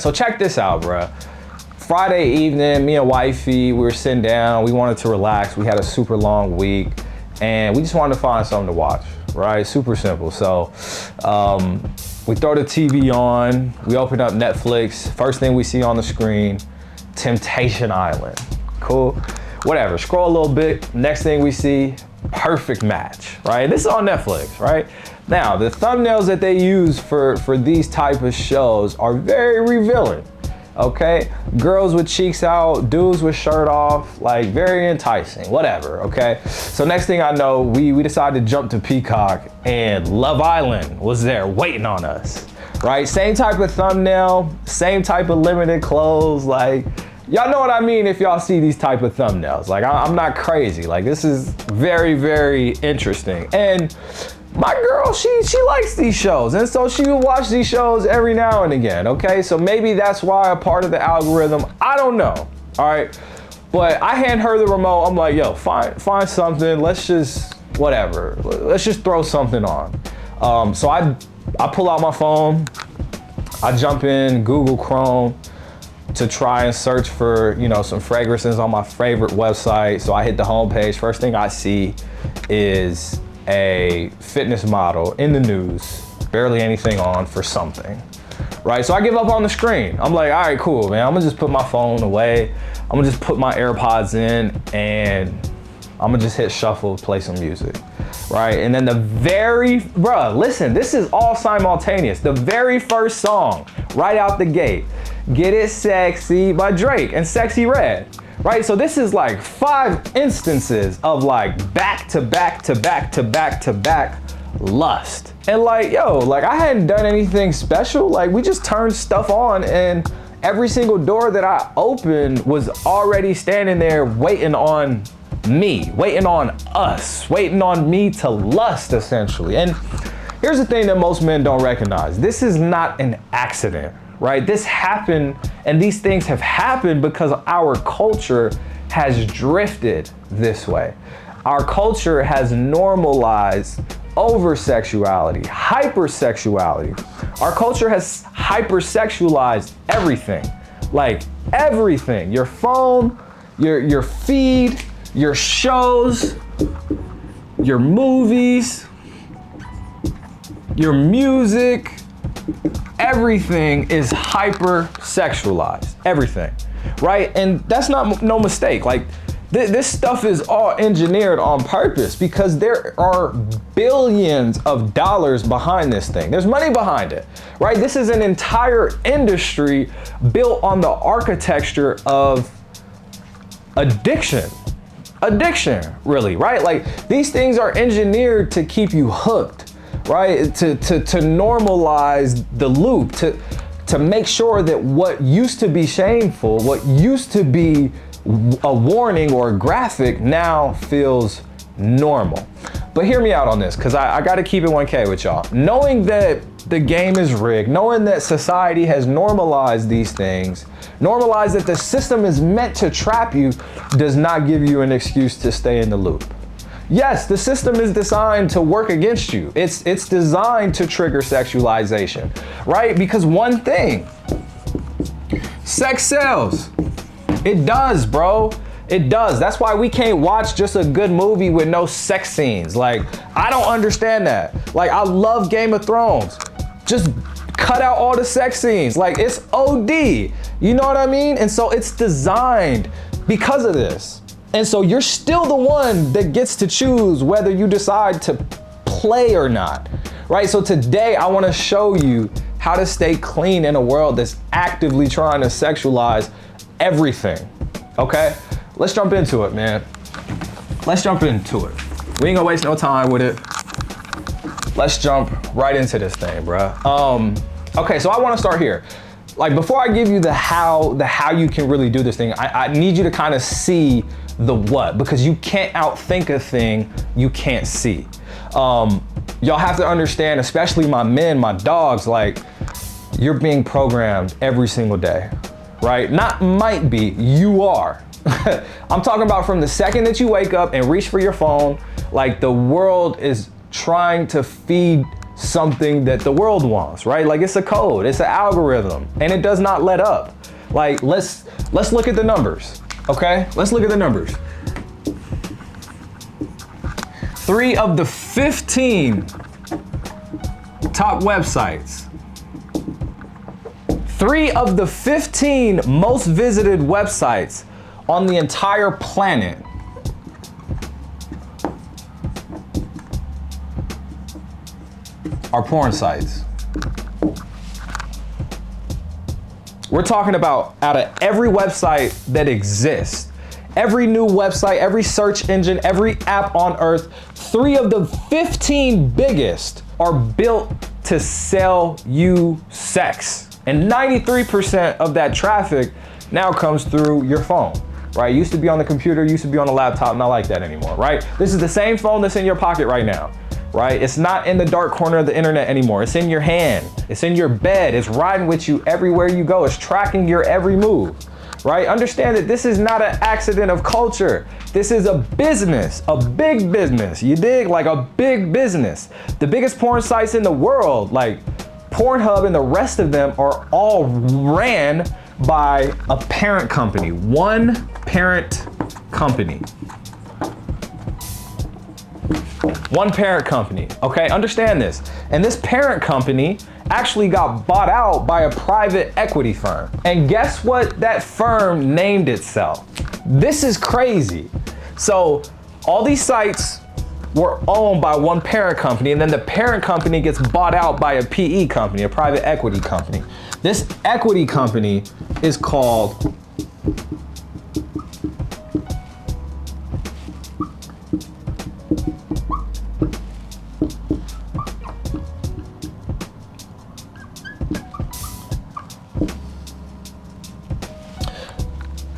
So check this out, bruh. Friday evening, me and wifey, we were sitting down. We wanted to relax. We had a super long week and we just wanted to find something to watch, right? Super simple. So we throw the TV on, we open up Netflix. First thing we see on the screen, Temptation Island. Cool, whatever. Scroll a little bit. Next thing we see, Perfect Match, right? This is on Netflix, right? Now, the thumbnails that they use for these type of shows are very revealing, okay? Girls with cheeks out, dudes with shirt off, like very enticing, whatever, okay? So next thing I know, we decided to jump to Peacock and Love Island was there waiting on us, right? Same type of thumbnail, same type of limited clothes, like, y'all know what I mean if y'all see these type of thumbnails. Like, I'm not crazy. Like, this is very, very interesting. And my girl, she likes these shows. And so she will watch these shows every now and again, okay? So maybe that's why a part of the algorithm, I don't know, all right? But I hand her the remote. I'm like, yo, find something. Let's just, whatever. Let's just throw something on. So I pull out my phone. I jump in Google Chrome to try and search for, you know, some fragrances on my favorite website. So I hit the homepage. First thing I see is a fitness model in the news, barely anything on for something, right? So I give up on the screen. I'm like, all right, cool, man. I'm gonna just put my phone away. I'm gonna just put my AirPods in and I'm gonna just hit shuffle, play some music, right? And then bruh, listen, this is all simultaneous. The very first song, right out the gate, Get It Sexy by Drake and Sexy Red, right? So this is like 5 instances of like back to back to back to back to back lust. And like, yo, like I hadn't done anything special. Like we just turned stuff on and every single door that I opened was already standing there waiting on me, waiting on us, waiting on me to lust essentially. And here's the thing that most men don't recognize. This is not an accident, right? This happened and these things have happened because our culture has drifted this way. Our culture has normalized over-sexuality, hypersexuality. Our culture has hyper-sexualized everything, like everything. Your phone, your feed, your shows, your movies, your music, everything is hyper-sexualized, everything, right? And that's not no mistake. Like this stuff is all engineered on purpose because there are billions of dollars behind this thing. There's money behind it, right? This is an entire industry built on the architecture of addiction, really, right? Like these things are engineered to keep you hooked, right? To normalize the loop, to make sure that what used to be shameful, what used to be a warning or a graphic now feels normal. But hear me out on this, because I got to keep it 1K with y'all. Knowing that the game is rigged, knowing that society has normalized these things, normalized that the system is meant to trap you, does not give you an excuse to stay in the loop. Yes, the system is designed to work against you. It's designed to trigger sexualization, right? Because one thing, sex sells. It does, bro. It does. That's why we can't watch just a good movie with no sex scenes. Like, I don't understand that. Like, I love Game of Thrones. Just cut out all the sex scenes. Like, it's OD. You know what I mean? And so it's designed because of this. And so you're still the one that gets to choose whether you decide to play or not, right? So today I want to show you how to stay clean in a world that's actively trying to sexualize everything, okay? Let's jump into it, man. Let's jump into it. We ain't gonna waste no time with it. Let's jump right into this thing, bruh. Okay, so I wanna start here. Like before I give you the how you can really do this thing, I need you to kind of see the what, because you can't outthink a thing you can't see. Y'all have to understand, especially my men, my dogs, like you're being programmed every single day, right? Not might be, you are. I'm talking about from the second that you wake up and reach for your phone, like the world is trying to feed something that the world wants, right? Like it's a code, it's an algorithm, and it does not let up. Like let's look at the numbers, okay? Let's look at the numbers. 3 of the 15 top websites, 3 of the 15 most visited websites on the entire planet are porn sites. We're talking about out of every website that exists, every new website, every search engine, every app on earth, 3 of the 15 biggest are built to sell you sex. And 93% of that traffic now comes through your phone, right? Used to be on the computer, used to be on the laptop, not like that anymore, right? This is the same phone that's in your pocket right now, right? It's not in the dark corner of the internet anymore. It's in your hand, it's in your bed, it's riding with you everywhere you go. It's tracking your every move, right? Understand that this is not an accident of culture. This is a business, a big business. You dig? Like a big business. The biggest porn sites in the world, like Pornhub and the rest of them, are all ran by a parent company, one parent company. One parent company, okay? Understand this. And this parent company actually got bought out by a private equity firm. And guess what that firm named itself? This is crazy. So all these sites were owned by one parent company, and then the parent company gets bought out by a PE company, a private equity company. This equity company is called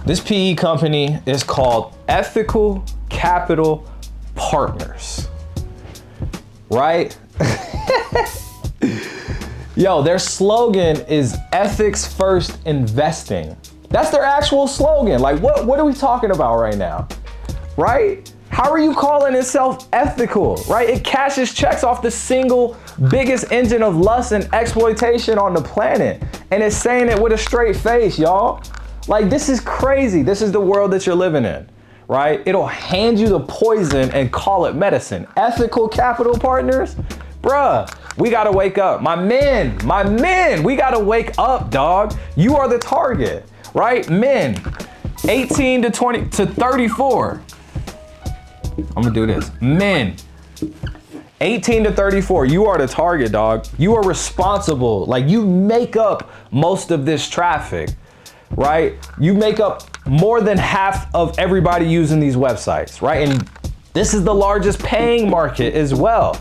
This PE company is called Ethical Capital Partners, right? Yo, their slogan is ethics first investing. That's their actual slogan. Like, what are we talking about right now, right? How are you calling itself ethical, right? It cashes checks off the single biggest engine of lust and exploitation on the planet. And it's saying it with a straight face, y'all. Like, this is crazy. This is the world that you're living in, right? It'll hand you the poison and call it medicine. Ethical Capital Partners? Bruh, we gotta wake up. My men, we gotta wake up, dog. You are the target, right? Men, 18 to 34. I'm gonna do this. Men, 18 to 34, you are the target, dog. You are responsible. Like, you make up most of this traffic, right? You make up more than half of everybody using these websites, right? And this is the largest paying market as well.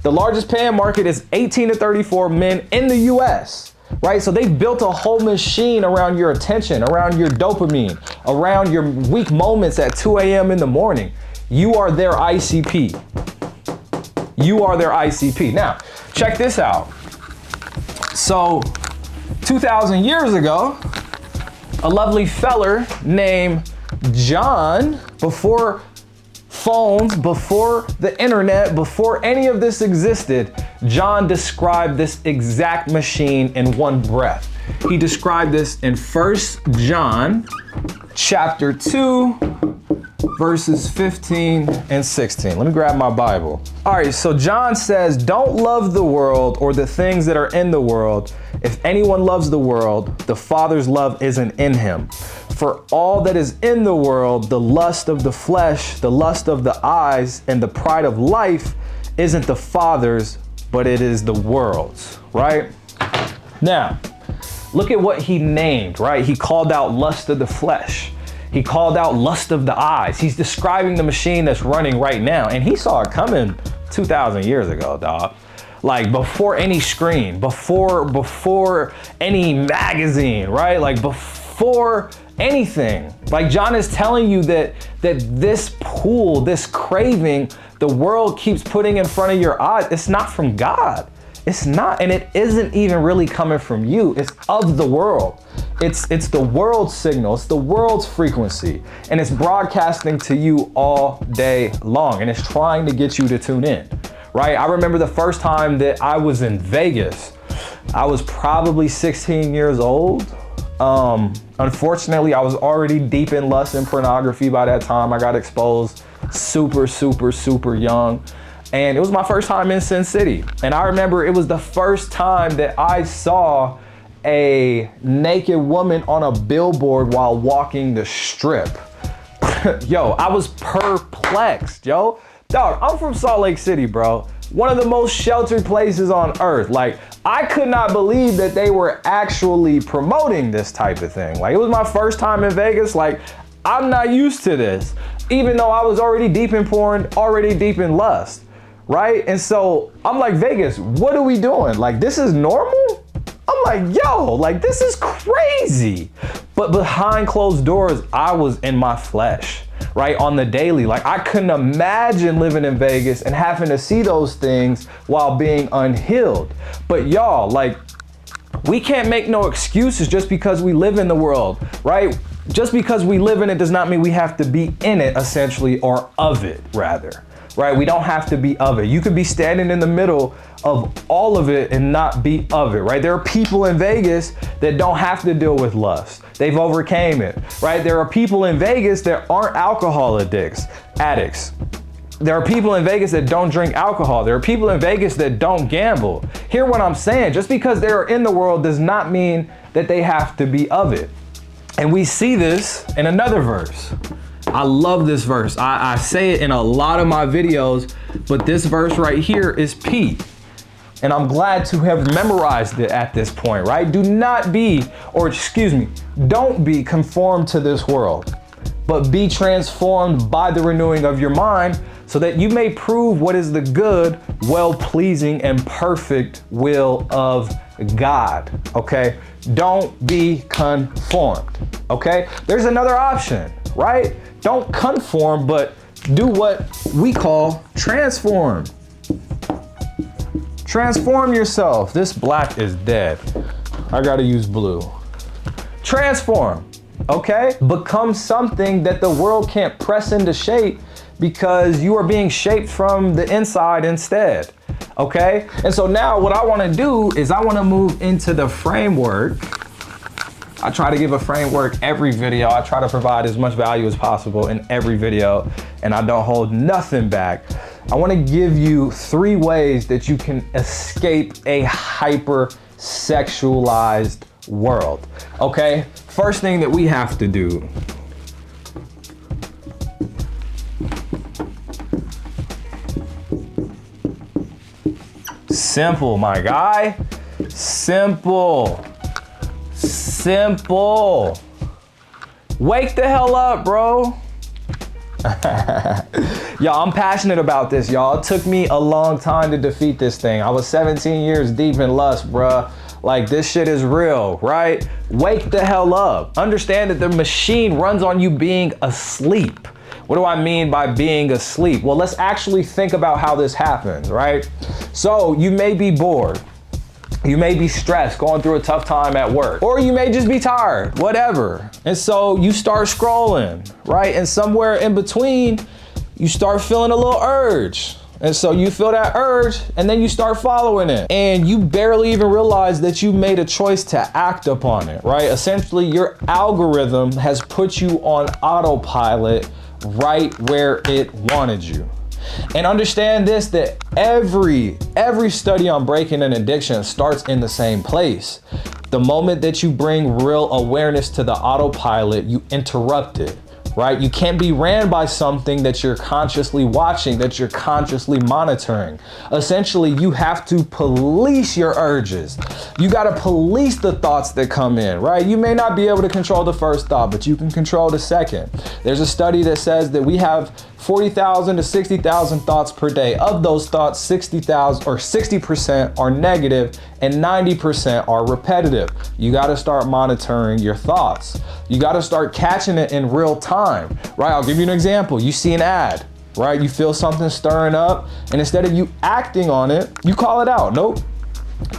The largest paying market is 18 to 34 men in the US, right? So they've built a whole machine around your attention, around your dopamine, around your weak moments at 2 a.m. in the morning. You are their ICP. You are their ICP. Now, check this out. So 2,000 years ago, a lovely feller named John, before phones, before the internet, before any of this existed, John described this exact machine in one breath. He described this in 1 John chapter 2, verses 15 and 16. Let me grab my Bible. All right, so John says, don't love the world or the things that are in the world. If anyone loves the world, the Father's love isn't in him. For all that is in the world, the lust of the flesh, the lust of the eyes, and the pride of life isn't the Father's, but it is the world's, right? Now, look at what he named, right? He called out lust of the flesh. He called out lust of the eyes. He's describing the machine that's running right now. And he saw it coming 2,000 years ago, dog. Like, before any screen, before any magazine, right? Like, before anything. Like, John is telling you that this pull, this craving, the world keeps putting in front of your eyes, it's not from God. It's not, and it isn't even really coming from you. It's of the world. It's the world's signal. It's the world's frequency. And it's broadcasting to you all day long. And it's trying to get you to tune in, right? I remember the first time that I was in Vegas. I was probably 16 years old. Unfortunately, I was already deep in lust and pornography by that time. I got exposed super, super, super young. And it was my first time in Sin City. And I remember it was the first time that I saw a naked woman on a billboard while walking the strip. Yo, I was perplexed, yo. Dog, I'm from Salt Lake City, bro. One of the most sheltered places on earth. Like, I could not believe that they were actually promoting this type of thing. Like, it was my first time in Vegas. Like, I'm not used to this, even though I was already deep in porn, already deep in lust, right? And so I'm like, Vegas, what are we doing? Like, this is normal? I'm like, yo, like, this is crazy. But behind closed doors, I was in my flesh, right? On the daily. Like, I couldn't imagine living in Vegas and having to see those things while being unhealed. But y'all, like, we can't make no excuses just because we live in the world, right? Just because we live in it does not mean we have to be in it, essentially, or of it, rather, right? We don't have to be of it. You could be standing in the middle of all of it and not be of it, right? There are people in Vegas that don't have to deal with lust. They've overcame it, right? There are people in Vegas that aren't alcohol addicts. There are people in Vegas that don't drink alcohol. There are people in Vegas that don't gamble. Hear what I'm saying? Just because they're in the world does not mean that they have to be of it. And we see this in another verse. I love this verse. I say it in a lot of my videos, but this verse right here is Pete. And I'm glad to have memorized it at this point, right? Don't be conformed to this world, but be transformed by the renewing of your mind so that you may prove what is the good, well-pleasing, and perfect will of God, okay? Don't be conformed, okay? There's another option, right? Don't conform, but do what we call transform. Transform yourself. This black is dead. I gotta use blue. Transform, okay? Become something that the world can't press into shape because you are being shaped from the inside instead, okay? And so now what I wanna do is I wanna move into the framework. I try to give a framework every video. I try to provide as much value as possible in every video, and I don't hold nothing back. I want to give you 3 ways that you can escape a hyper-sexualized world, okay? First thing that we have to do. Simple, my guy. Simple. Simple. Wake the hell up, bro. Y'all, I'm passionate about this, y'all. It took me a long time to defeat this thing. I was 17 years deep in lust, bruh. Like, this shit is real, right? Wake the hell up. Understand that the machine runs on you being asleep. What do I mean by being asleep? Well, let's actually think about how this happens, right? So you may be bored. You may be stressed, going through a tough time at work, or you may just be tired, whatever. And so you start scrolling, right? And somewhere in between, you start feeling a little urge. And so you feel that urge and then you start following it. And you barely even realize that you made a choice to act upon it, right? Essentially, your algorithm has put you on autopilot right where it wanted you. And understand this, that every study on breaking an addiction starts in the same place. The moment that you bring real awareness to the autopilot, you interrupt it, right? You can't be ran by something that you're consciously watching, that you're consciously monitoring. Essentially, you have to police your urges. You gotta police the thoughts that come in, right? You may not be able to control the first thought, but you can control the second. There's a study that says that we have 40,000 to 60,000 thoughts per day. Of those thoughts, 60,000 or 60% are negative and 90% are repetitive. You gotta start monitoring your thoughts. You gotta start catching it in real time, right? I'll give you an example. You see an ad, right? You feel something stirring up, and instead of you acting on it, you call it out. Nope,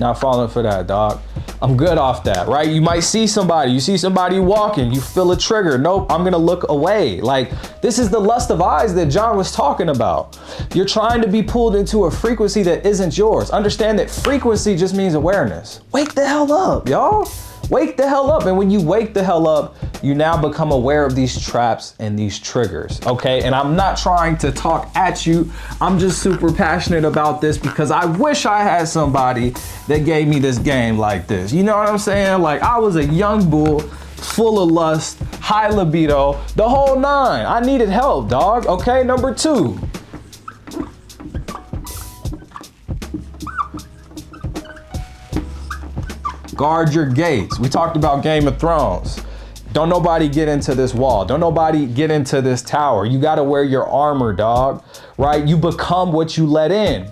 Not falling for that, dog. I'm good off that, right? You might see somebody, you see somebody walking, you feel a trigger. Nope, I'm gonna look away. Like, this is the lust of eyes that John was talking about. You're trying to be pulled into a frequency that isn't yours. Understand that frequency just means awareness. Wake the hell up, y'all. Wake the hell up. And when you wake the hell up, you now become aware of these traps and these triggers, okay? And I'm not trying to talk at you. I'm just super passionate about this because I wish I had somebody that gave me this game like this. You know what I'm saying? Like, I was a young bull, full of lust, high libido, the whole nine. I needed help, dog, okay? Number 2. Guard your gates. We talked about Game of Thrones. Don't nobody get into this wall. Don't nobody get into this tower. You gotta wear your armor, dog, right? You become what you let in.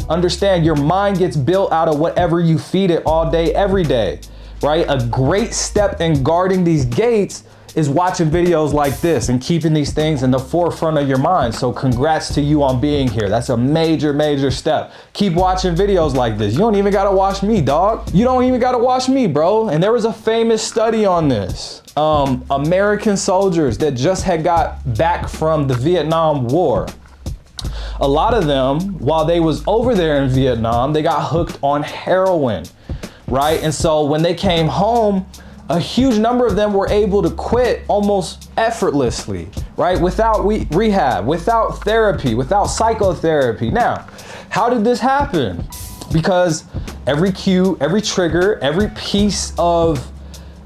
Understand, your mind gets built out of whatever you feed it all day, every day, right? A great step in guarding these gates is watching videos like this and keeping these things in the forefront of your mind. So congrats to you on being here. That's a major, major step. Keep watching videos like this. You don't even gotta watch me, dog. You don't even gotta watch me, bro. And there was a famous study on this. American soldiers that just had got back from the Vietnam War. A lot of them, while they was over there in Vietnam, they got hooked on heroin, right? And so when they came home, a huge number of them were able to quit almost effortlessly, right? Without rehab, without therapy, without psychotherapy. Now, how did this happen? Because every cue, every trigger, every piece of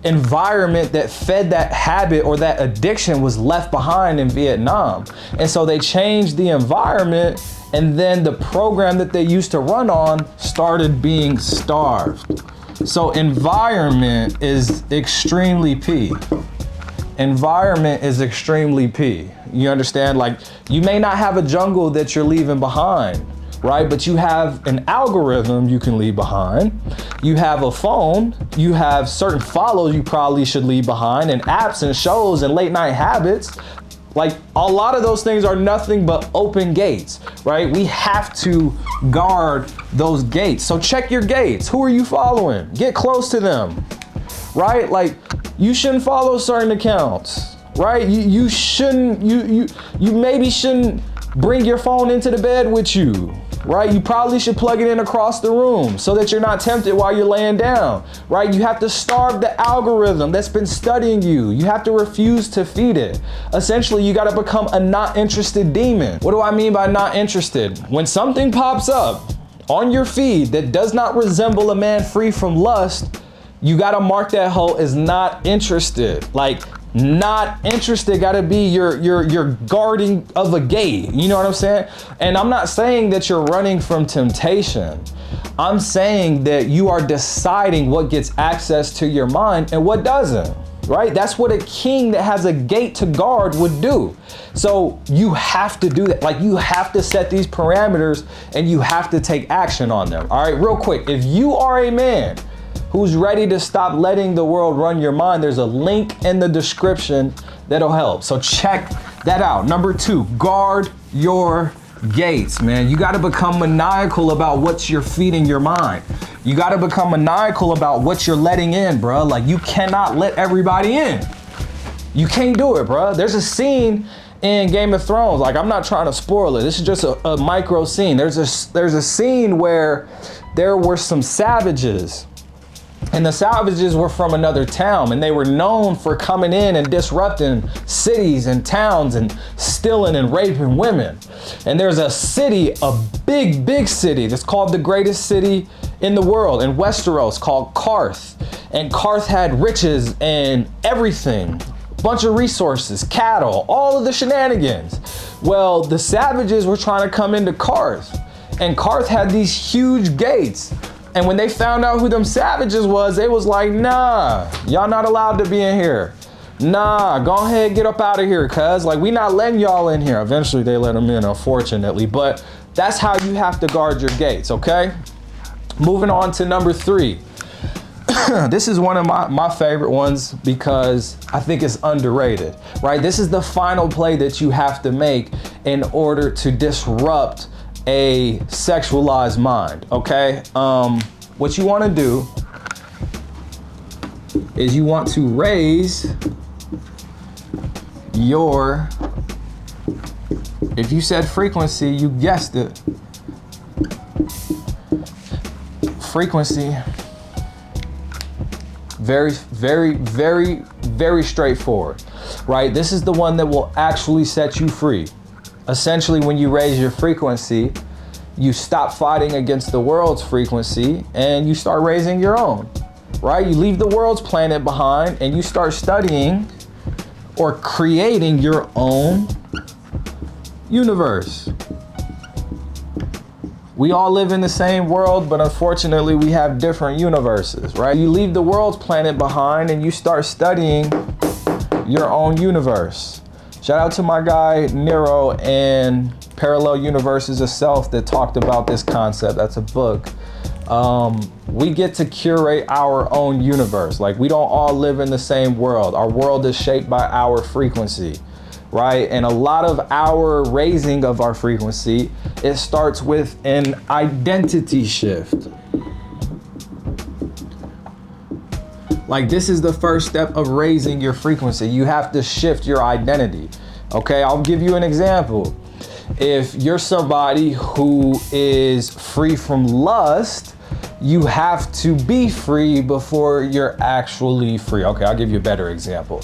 environment that fed that habit or that addiction was left behind in Vietnam. And so they changed the environment, and then the program that they used to run on started being starved. So environment is extremely key. Environment is extremely key. You understand? Like, you may not have a jungle that you're leaving behind, right? But you have an algorithm you can leave behind. You have a phone. You have certain follows you probably should leave behind, and apps and shows and late night habits. Like, a lot of those things are nothing but open gates, right? We have to guard those gates. So check your gates. Who are you following? Get close to them, right? Like, you shouldn't follow certain accounts, right? You shouldn't, you maybe shouldn't bring your phone into the bed with you, right? You probably should plug it in across the room so that you're not tempted while you're laying down, right? You have to starve the algorithm that's been studying you. You have to refuse to feed it. Essentially, you got to become a not interested demon. What do I mean by not interested? When something pops up on your feed that does not resemble a man free from lust, you got to mark that hoe as not interested. Like, not interested gotta be your guarding of a gate. You know what I'm saying? And I'm not saying that you're running from temptation. I'm saying that you are deciding what gets access to your mind and what doesn't, right? That's what a king that has a gate to guard would do. So you have to do that. Like, you have to set these parameters and you have to take action on them. All right, real quick. If you are a man who's ready to stop letting the world run your mind, there's a link in the description that'll help. So check that out. Number 2, guard your gates, man. You got to become maniacal about what you're feeding your mind. You got to become maniacal about what you're letting in, bro. Like, you cannot let everybody in. You can't do it, bro. There's a scene in Game of Thrones. Like, I'm not trying to spoil it. This is just a micro scene. There's a scene where there were some savages. And the savages were from another town, and they were known for coming in and disrupting cities and towns and stealing and raping women. And there's a city, a big, big city that's called the greatest city in the world in Westeros, called Karth. And Karth had riches and everything, bunch of resources, cattle, all of the shenanigans. Well, the savages were trying to come into Karth, and Karth had these huge gates. And when they found out who them savages was, they was like, nah, y'all not allowed to be in here. Nah, go ahead, get up out of here, cuz. Like, we not letting y'all in here. Eventually they let them in, unfortunately. But that's how you have to guard your gates, okay? Moving on to number 3. This is one of my favorite ones because I think it's underrated, right? This is the final play that you have to make in order to disrupt a sexualized mind, okay? what you want to do is you want to raise your, if you said frequency, you guessed it. Frequency. Very, very, very, very straightforward, right? This is the one that will actually set you free. Essentially, when you raise your frequency, you stop fighting against the world's frequency and you start raising your own, right? You leave the world's planet behind and you start studying or creating your own universe. We all live in the same world, but unfortunately we have different universes, right? You leave the world's planet behind and you start studying your own universe. Shout out to my guy Nero and Parallel Universes of Self that talked about this concept. That's a book. We get to curate our own universe. Like, we don't all live in the same world. Our world is shaped by our frequency, right? And a lot of our raising of our frequency, it starts with an identity shift. Like, this is the first step of raising your frequency. You have to shift your identity. Okay, I'll give you an example. If you're somebody who is free from lust, you have to be free before you're actually free. Okay, I'll give you a better example.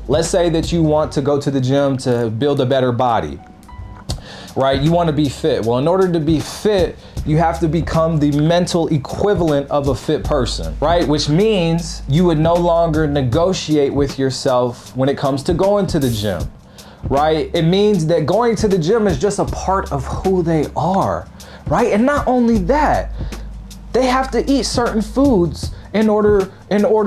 Let's say that you want to go to the gym to build a better body, right? You want to be fit. Well, in order to be fit, you have to become the mental equivalent of a fit person, right? Which means you would no longer negotiate with yourself when it comes to going to the gym, right? It means that going to the gym is just a part of who they are, right? And not only that, they have to eat certain foods in order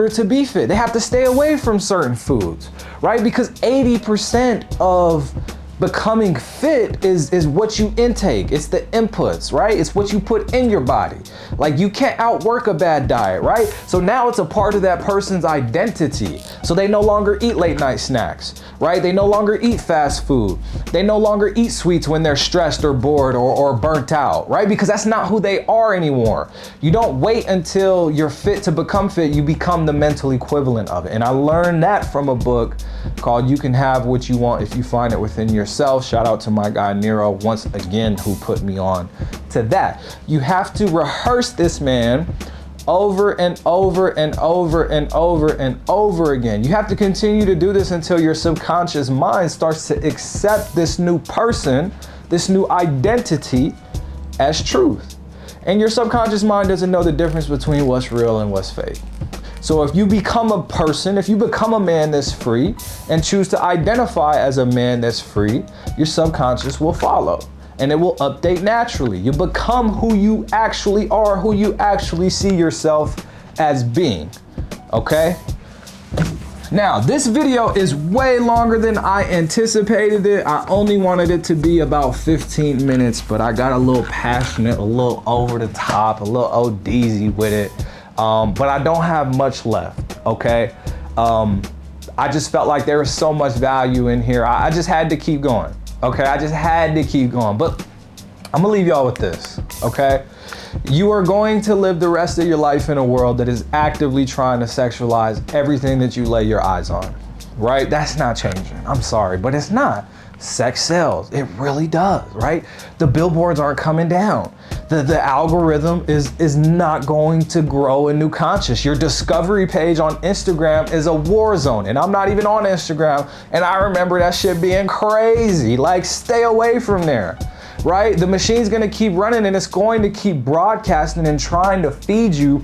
to be fit. They have to stay away from certain foods, right? Because 80% of becoming fit is what you intake. It's the inputs, right? It's what you put in your body. Like, you can't outwork a bad diet, right? So now it's a part of that person's identity. So they no longer eat late night snacks, right? They no longer eat fast food. They no longer eat sweets when they're stressed or bored or burnt out, right? Because that's not who they are anymore. You don't wait until you're fit to become fit. You become the mental equivalent of it. And I learned that from a book called You Can Have What You Want If You Find It Within Yourself. Shout out to my guy Nero once again, who put me on to that. You have to rehearse this, man, over and over and over and over and over again. You have to continue to do this until your subconscious mind starts to accept this new person, this new identity as truth. And your subconscious mind doesn't know the difference between what's real and what's fake. So if you become a person, if you become a man that's free and choose to identify as a man that's free, your subconscious will follow and it will update naturally. You become who you actually are, who you actually see yourself as being, okay? Now, this video is way longer than I anticipated it. I only wanted it to be about 15 minutes, but I got a little passionate, a little over the top, a little ODZ with it. But I don't have much left, okay? I just felt like there was so much value in here. I just had to keep going, okay? I just had to keep going. But I'm gonna leave y'all with this, okay? You are going to live the rest of your life in a world that is actively trying to sexualize everything that you lay your eyes on, right? That's not changing. I'm sorry, but it's not. Sex sells. It really does, right? The billboards aren't coming down. The algorithm is not going to grow a new conscious. Your discovery page on Instagram is a war zone, and I'm not even on Instagram, and I remember that shit being crazy. Like, stay away from there, right? The machine's gonna keep running, and it's going to keep broadcasting and trying to feed you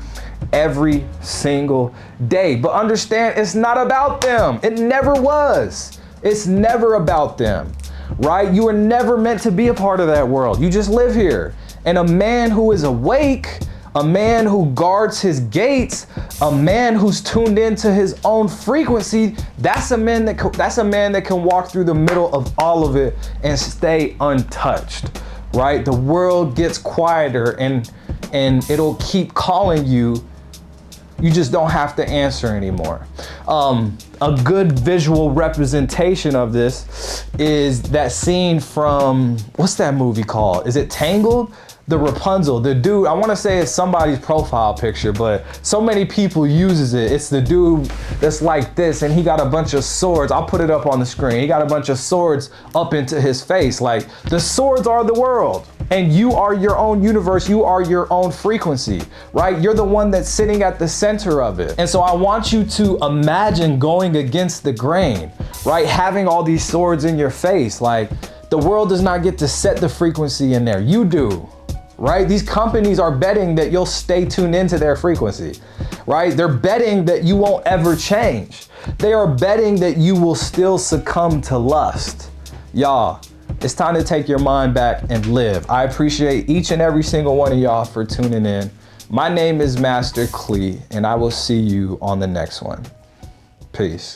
every single day. But understand, it's not about them. It never was. It's never about them, right? You were never meant to be a part of that world. You just live here. And a man who is awake, a man who guards his gates, a man who's tuned into his own frequency, that's a man that can walk through the middle of all of it and stay untouched, right? The world gets quieter and it'll keep calling you. You just don't have to answer anymore. A good visual representation of this is that scene from, what's that movie called? Is it Tangled? the Rapunzel, the dude, I want to say it's somebody's profile picture, but so many people uses it. It's the dude that's like this, and he got a bunch of swords. I'll put it up on the screen. He got a bunch of swords up into his face. Like, the swords are the world, and you are your own universe. You are your own frequency, right? You're the one that's sitting at the center of it. And so I want you to imagine going against the grain, right? Having all these swords in your face. Like, the world does not get to set the frequency in there. You do. Right? These companies are betting that you'll stay tuned into their frequency, right? They're betting that you won't ever change. They are betting that you will still succumb to lust. Y'all, it's time to take your mind back and live. I appreciate each and every single one of y'all for tuning in. My name is Master Clee, and I will see you on the next one. Peace.